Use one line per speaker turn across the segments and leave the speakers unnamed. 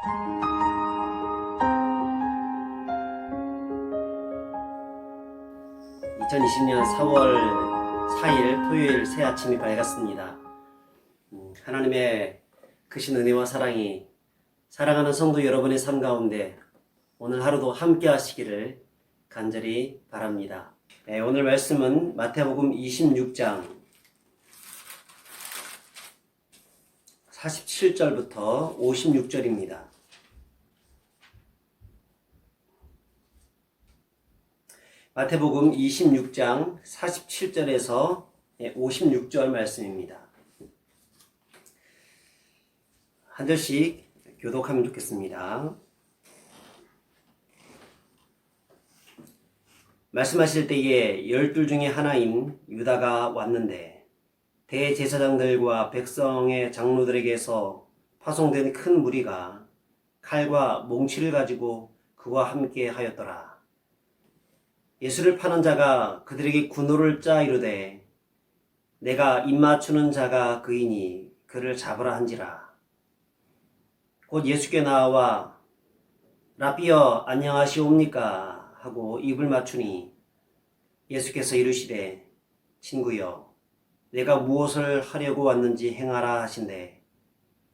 (2020년 4월 4일) 토요일 새 아침이 밝았습니다. 하나님의 크신 은혜와 사랑이 사랑하는 성도 여러분의 삶 가운데 오늘 하루도 함께 하시기를 간절히 바랍니다. 오늘 말씀은 마태복음 26장 47절부터 56절입니다. 마태복음 26장 47절에서 56절 말씀입니다. 한 절씩 교독하면 좋겠습니다. 말씀하실 때에 12 중에 하나인 유다가 왔는데 대제사장들과 백성의 장로들에게서 파송된 큰 무리가 칼과 몽치를 가지고 그와 함께 하였더라. 예수를 파는 자가 그들에게 군호를 짜 이르되 내가 입맞추는 자가 그이니 그를 잡으라 한지라. 곧 예수께 나와 라삐여 안녕하시옵니까 하고 입을 맞추니 예수께서 이르시되 친구여 내가 무엇을 하려고 왔는지 행하라 하신대.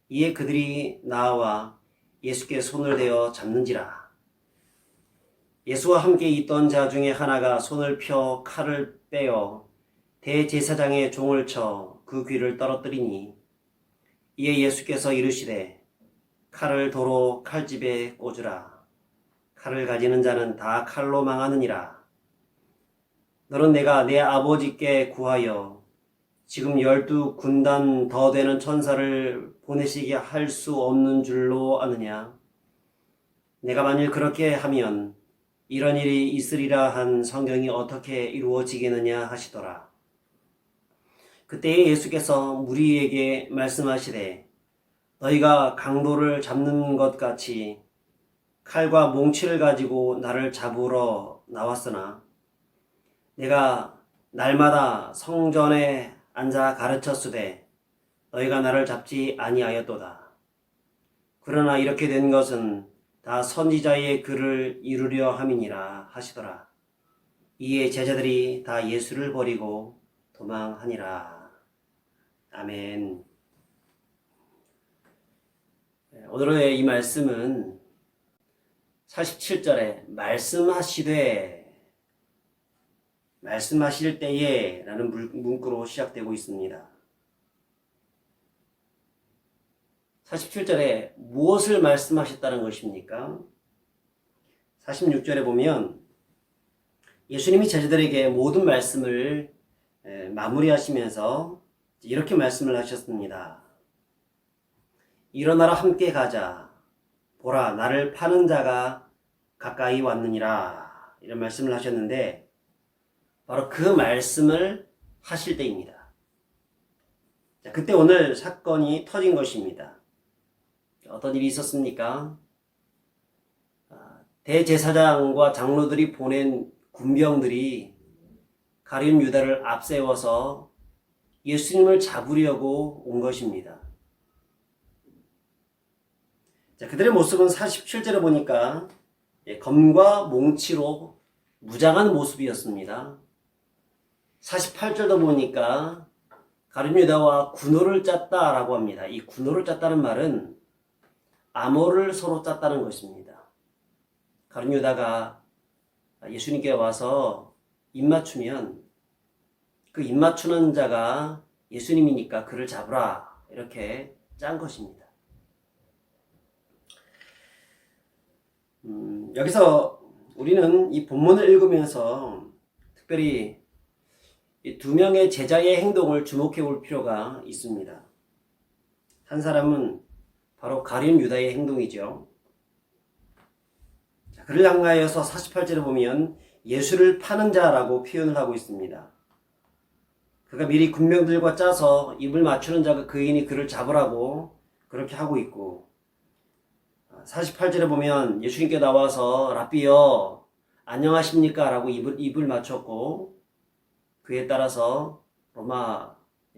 이에 그들이 나와 예수께 손을 대어 잡는지라. 예수와 함께 있던 자 중에 하나가 손을 펴 칼을 빼어 대제사장의 종을 쳐 그 귀를 떨어뜨리니 이에 예수께서 이르시되 칼을 도로 칼집에 꽂으라. 칼을 가지는 자는 다 칼로 망하느니라. 너는 내가 내 아버지께 구하여 지금 12 군단 더 되는 천사를 보내시게 할 수 없는 줄로 아느냐? 내가 만일 그렇게 하면 이런 일이 있으리라 한 성경이 어떻게 이루어지겠느냐 하시더라. 그때에 예수께서 무리에게 말씀하시되 너희가 강도를 잡는 것 같이 칼과 몽치를 가지고 나를 잡으러 나왔으나 내가 날마다 성전에 앉아 가르쳤으되 너희가 나를 잡지 아니하였도다. 그러나 이렇게 된 것은 다 선지자의 글을 이루려 함이니라 하시더라. 이에 제자들이 다 예수를 버리고 도망하니라. 아멘. 오늘의 이 말씀은 47절에 말씀하실 때에 라는 문구로 시작되고 있습니다. 47절에 무엇을 말씀하셨다는 것입니까? 46절에 보면 예수님이 제자들에게 모든 말씀을 마무리하시면서 이렇게 말씀을 하셨습니다. 일어나라 함께 가자. 보라 나를 파는 자가 가까이 왔느니라. 이런 말씀을 하셨는데 바로 그 말씀을 하실 때입니다. 그때 오늘 사건이 터진 것입니다. 어떤 일이 있었습니까? 대제사장과 장로들이 보낸 군병들이 가룟 유다를 앞세워서 예수님을 잡으려고 온 것입니다. 그들의 모습은 47절에 보니까 검과 몽치로 무장한 모습이었습니다. 48절도 보니까 가룟 유다와 군호를 짰다라고 합니다. 이 군호를 짰다는 말은 암호를 서로 짰다는 것입니다. 가룟 유다가 예수님께 와서 입맞추면 그 입맞추는 자가 예수님이니까 그를 잡으라 이렇게 짠 것입니다. 여기서 우리는 이 본문을 읽으면서 특별히 이 두 명의 제자의 행동을 주목해 볼 필요가 있습니다. 한 사람은 바로 가룟 유다의 행동이죠. 그를 향하여서 48절에 보면 예수를 파는 자라고 표현을 하고 있습니다. 그가 미리 군병들과 짜서 입을 맞추는 자가 그이니 그를 잡으라고 그렇게 하고 있고 48절에 보면 예수님께 나와서 라삐여 안녕하십니까 라고 입을 맞췄고 그에 따라서 로마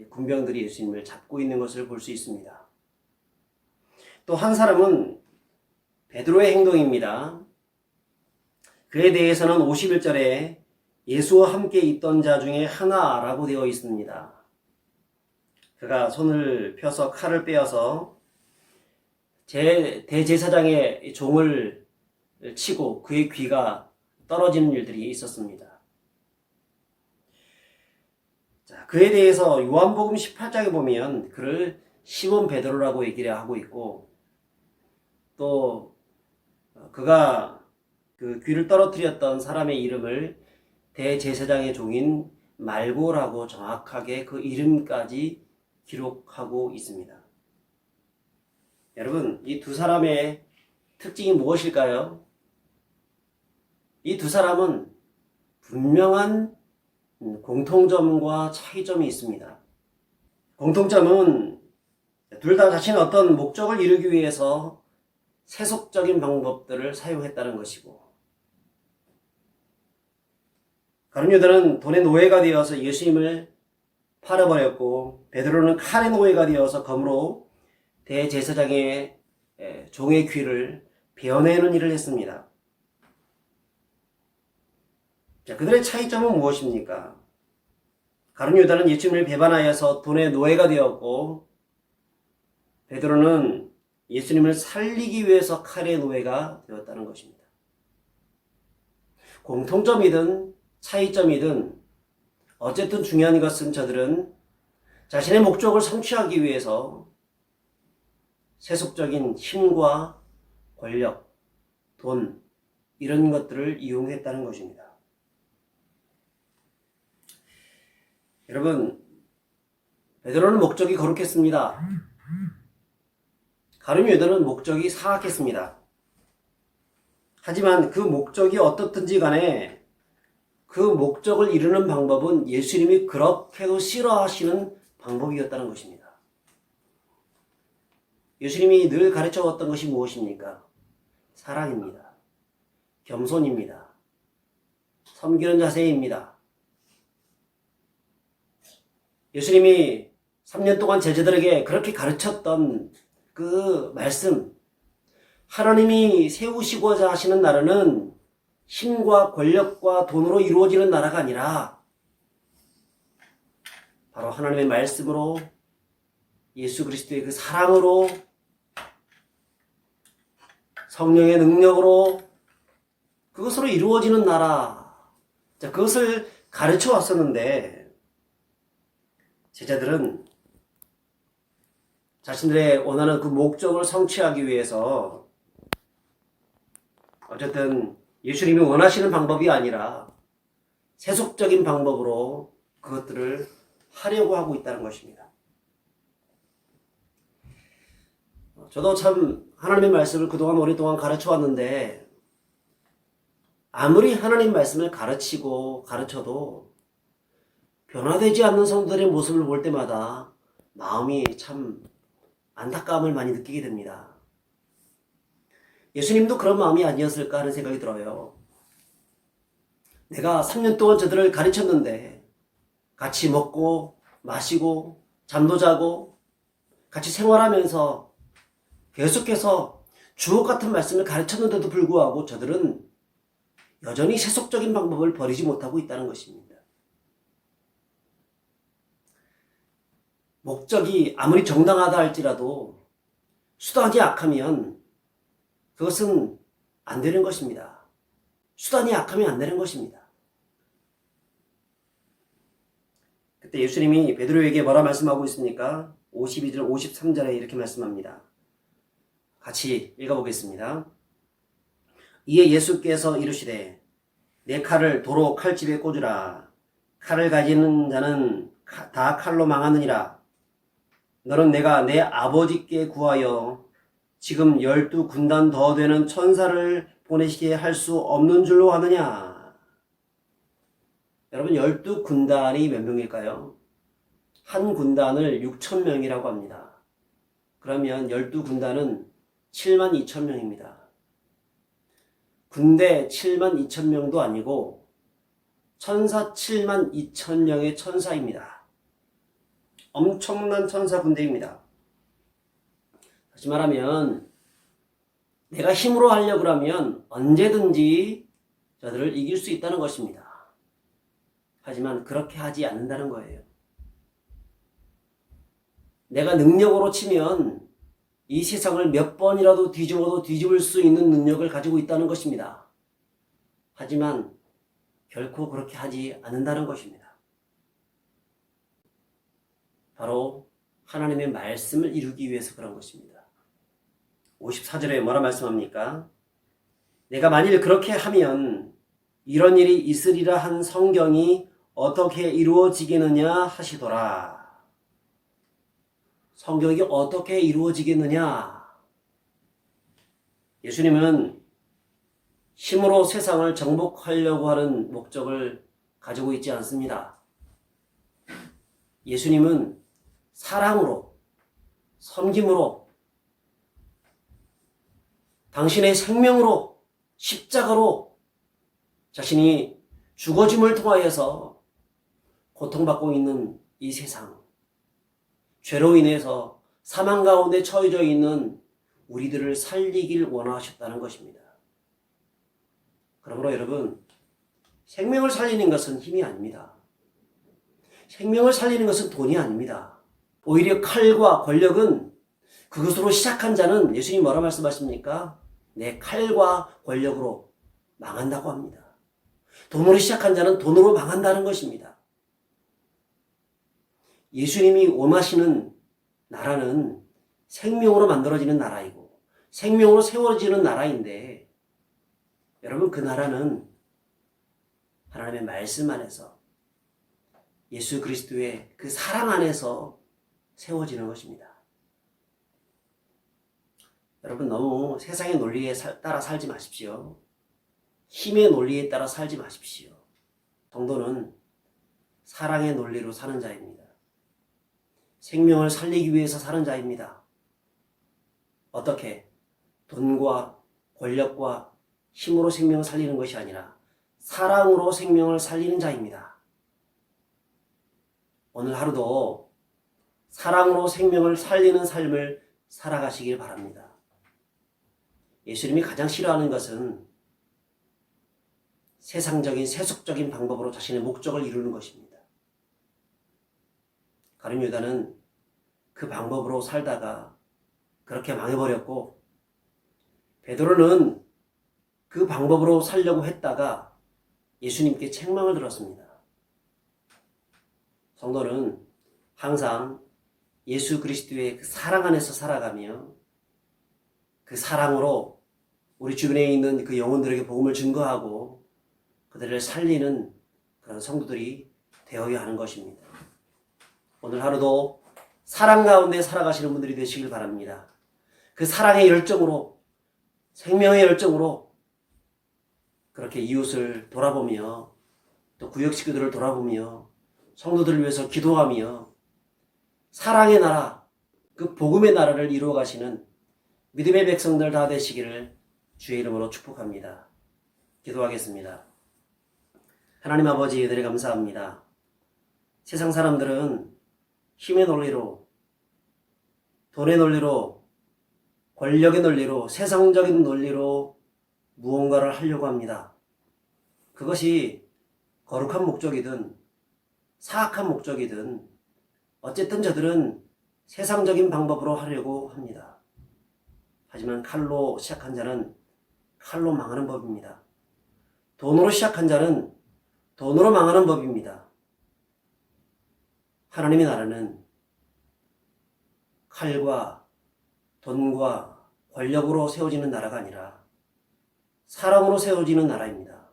군병들이 예수님을 잡고 있는 것을 볼 수 있습니다. 또 한 사람은 베드로의 행동입니다. 그에 대해서는 51절에 예수와 함께 있던 자 중에 하나라고 되어 있습니다. 그가 손을 펴서 칼을 빼어서 대제사장의 종을 치고 그의 귀가 떨어지는 일들이 있었습니다. 자, 그에 대해서 요한복음 18장에 보면 그를 시몬 베드로라고 얘기를 하고 있고, 또 그가 그 귀를 떨어뜨렸던 사람의 이름을 대제사장의 종인 말고라고 정확하게 그 이름까지 기록하고 있습니다. 여러분, 이 두 사람의 특징이 무엇일까요? 이 두 사람은 분명한 공통점과 차이점이 있습니다. 공통점은 둘 다 자신의 어떤 목적을 이루기 위해서 세속적인 방법들을 사용했다는 것이고, 가룟 유다는 돈의 노예가 되어서 예수님을 팔아버렸고, 베드로는 칼의 노예가 되어서 검으로 대제사장의 종의 귀를 베어내는 일을 했습니다. 자, 그들의 차이점은 무엇입니까? 가룟 유다는 예수님을 배반하여서 돈의 노예가 되었고, 베드로는 예수님을 살리기 위해서 칼의 노예가 되었다는 것입니다. 공통점이든 차이점이든 어쨌든 중요한 것은 저들은 자신의 목적을 성취하기 위해서 세속적인 힘과 권력, 돈, 이런 것들을 이용했다는 것입니다. 여러분, 베드로는 목적이 거룩했습니다. 가룟 유다는 목적이 사악했습니다. 하지만 그 목적이 어떻든지 간에 그 목적을 이루는 방법은 예수님이 그렇게도 싫어하시는 방법이었다는 것입니다. 예수님이 늘 가르쳐왔던 것이 무엇입니까? 사랑입니다. 겸손입니다. 섬기는 자세입니다. 예수님이 3년 동안 제자들에게 그렇게 가르쳤던 그 말씀, 하나님이 세우시고자 하시는 나라는 힘과 권력과 돈으로 이루어지는 나라가 아니라 바로 하나님의 말씀으로, 예수 그리스도의 그 사랑으로, 성령의 능력으로, 그것으로 이루어지는 나라. 자, 그것을 가르쳐 왔었는데, 제자들은 자신들의 원하는 그 목적을 성취하기 위해서 어쨌든 예수님이 원하시는 방법이 아니라 세속적인 방법으로 그것들을 하려고 하고 있다는 것입니다. 저도 참 하나님의 말씀을 그동안 오랫동안 가르쳐 왔는데, 아무리 하나님 말씀을 가르치고 가르쳐도 변화되지 않는 성도들의 모습을 볼 때마다 마음이 참 안타까움을 많이 느끼게 됩니다. 예수님도 그런 마음이 아니었을까 하는 생각이 들어요. 내가 3년 동안 저들을 가르쳤는데 같이 먹고 마시고 잠도 자고 같이 생활하면서 계속해서 주옥 같은 말씀을 가르쳤는데도 불구하고 저들은 여전히 세속적인 방법을 버리지 못하고 있다는 것입니다. 목적이 아무리 정당하다 할지라도 수단이 악하면 그것은 안 되는 것입니다. 수단이 약하면 안 되는 것입니다. 그때 예수님이 베드로에게 뭐라 말씀하고 있습니까? 52절, 53절에 이렇게 말씀합니다. 같이 읽어보겠습니다. 이에 예수께서 이르시되 내 칼을 도로 칼집에 꽂으라. 칼을 가지는 자는 다 칼로 망하느니라. 너는 내가 내 아버지께 구하여 지금 12군단 더 되는 천사를 보내시게 할 수 없는 줄로 하느냐. 여러분, 12군단이 몇 명일까요? 한 군단을 6,000명이라고 합니다. 그러면 12군단은 72,000명입니다. 군대 72,000명도 아니고 천사 72,000명의 천사입니다. 엄청난 천사 군대입니다. 다시 말하면 내가 힘으로 하려고 하면 언제든지 저들을 이길 수 있다는 것입니다. 하지만 그렇게 하지 않는다는 거예요. 내가 능력으로 치면 이 세상을 몇 번이라도 뒤집어도 뒤집을 수 있는 능력을 가지고 있다는 것입니다. 하지만 결코 그렇게 하지 않는다는 것입니다. 바로 하나님의 말씀을 이루기 위해서 그런 것입니다. 54절에 뭐라 말씀합니까? 내가 만일 그렇게 하면 이런 일이 있으리라 한 성경이 어떻게 이루어지겠느냐 하시더라. 성경이 어떻게 이루어지겠느냐? 예수님은 힘으로 세상을 정복하려고 하는 목적을 가지고 있지 않습니다. 예수님은 사랑으로, 섬김으로, 당신의 생명으로, 십자가로 자신이 죽어짐을 통하여서 고통받고 있는 이 세상, 죄로 인해서 사망 가운데 처해져 있는 우리들을 살리길 원하셨다는 것입니다. 그러므로 여러분, 생명을 살리는 것은 힘이 아닙니다. 생명을 살리는 것은 돈이 아닙니다. 오히려 칼과 권력은 그것으로 시작한 자는 예수님이 뭐라 말씀하십니까? 내 칼과 권력으로 망한다고 합니다. 돈으로 시작한 자는 돈으로 망한다는 것입니다. 예수님이 원하시는 나라는 생명으로 만들어지는 나라이고 생명으로 세워지는 나라인데 여러분 그 나라는 하나님의 말씀 안에서 예수 그리스도의 그 사랑 안에서 세워지는 것입니다. 여러분 너무 세상의 논리에 따라 살지 마십시오. 힘의 논리에 따라 살지 마십시오. 성도는 사랑의 논리로 사는 자입니다. 생명을 살리기 위해서 사는 자입니다. 어떻게? 돈과 권력과 힘으로 생명을 살리는 것이 아니라 사랑으로 생명을 살리는 자입니다. 오늘 하루도 사랑으로 생명을 살리는 삶을 살아가시길 바랍니다. 예수님이 가장 싫어하는 것은 세상적인 세속적인 방법으로 자신의 목적을 이루는 것입니다. 가룟 유다는 그 방법으로 살다가 그렇게 망해버렸고 베드로는 그 방법으로 살려고 했다가 예수님께 책망을 들었습니다. 성도는 항상 예수 그리스도의 그 사랑 안에서 살아가며 그 사랑으로 우리 주변에 있는 그 영혼들에게 복음을 증거하고 그들을 살리는 그런 성도들이 되어야 하는 것입니다. 오늘 하루도 사랑 가운데 살아가시는 분들이 되시길 바랍니다. 그 사랑의 열정으로 생명의 열정으로 그렇게 이웃을 돌아보며 또 구역 식구들을 돌아보며 성도들을 위해서 기도하며 사랑의 나라, 그 복음의 나라를 이루어 가시는 믿음의 백성들 다 되시기를 주의 이름으로 축복합니다. 기도하겠습니다. 하나님 아버지 은혜를 감사합니다. 세상 사람들은 힘의 논리로, 돈의 논리로, 권력의 논리로, 세상적인 논리로 무언가를 하려고 합니다. 그것이 거룩한 목적이든 사악한 목적이든 어쨌든 저들은 세상적인 방법으로 하려고 합니다. 하지만 칼로 시작한 자는 칼로 망하는 법입니다. 돈으로 시작한 자는 돈으로 망하는 법입니다. 하나님의 나라는 칼과 돈과 권력으로 세워지는 나라가 아니라 사랑으로 세워지는 나라입니다.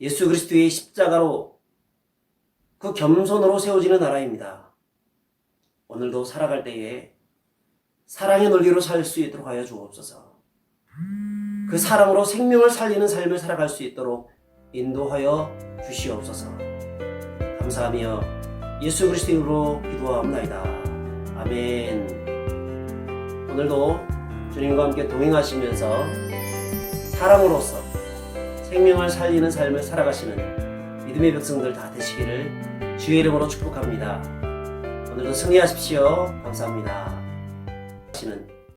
예수 그리스도의 십자가로 그 겸손으로 세워지는 나라입니다. 오늘도 살아갈 때에 사랑의 논리로 살 수 있도록 하여 주옵소서. 그 사랑으로 생명을 살리는 삶을 살아갈 수 있도록 인도하여 주시옵소서. 감사하며 예수 그리스도 이름으로 기도하옵나이다. 아멘. 오늘도 주님과 함께 동행하시면서 사랑으로서 생명을 살리는 삶을 살아가시는 믿음의 백성들 다 되시기를 주의 이름으로 축복합니다. 오늘도 승리하십시오. 감사합니다.